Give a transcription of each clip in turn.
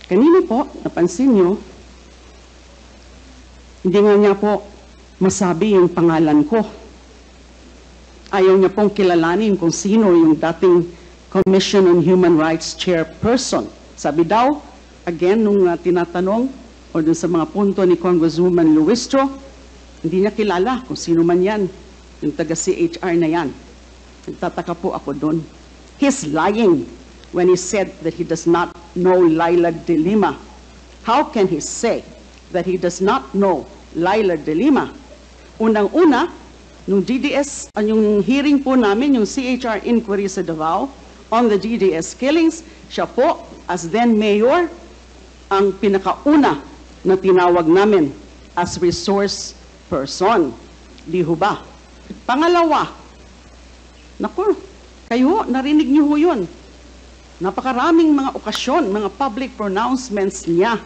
Kanina po, napansin nyo, hindi nga niya po masabi yung pangalan ko. Ayaw niya pong kilalanin kung sino yung dating Commission on Human Rights chairperson. Sabi daw, again, nung tinatanong, o dun sa mga punto ni Congresswoman Luistro, hindi niya kilala kung sino man yan, yung taga-CHR na yan. Nagtataka po ako dun. He's lying when he said that he does not know Laila de Lima. How can he say that he does not know Laila de Lima? Unang-una, nung DDS, yung hearing po namin, yung CHR inquiry sa Davao on the DDS killings, siya po, as then mayor, ang pinakauna na tinawag namin as resource person. Di ho ba? Pangalawa, naku, kayo, narinig niyo ho yun. Napakaraming mga okasyon, mga public pronouncements niya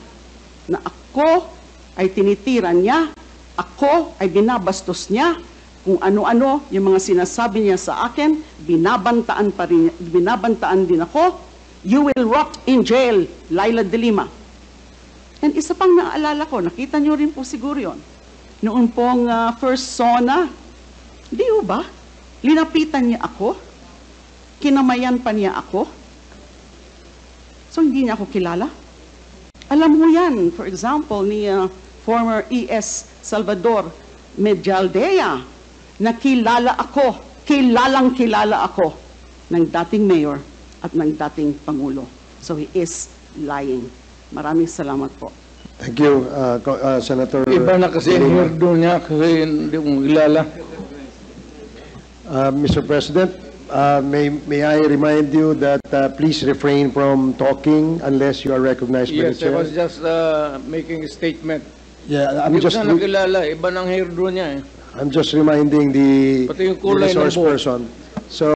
na ako ay tinitira niya, ako ay binabastos niya, kung ano-ano yung mga sinasabi niya sa akin, binabantaan din ako. You will rot in jail, Laila de Lima. And isa pang naaalala ko, nakita niyo rin po siguro yun, noon pong first SONA, di ba? Linapitan niya ako, kinamayan pa niya ako. So, hindi niya ako kilala. Alam mo yan, for example, ni former ES Salvador Medialdea, na kilalang kilala ako ng dating mayor at ng dating Pangulo. So, he is lying. Maraming salamat po. Thank you, Senator. Iba na kasi ang hirdo niya kasi hindi mo kilala. Mr. President, may I remind you that please refrain from talking unless you are recognized by the Yes, I chair. was just making a statement. Yeah, Hindi ko na nakilala. Iba ng hirdo niya eh. I'm just reminding the Pati yung kulay ng resource buhok. person. So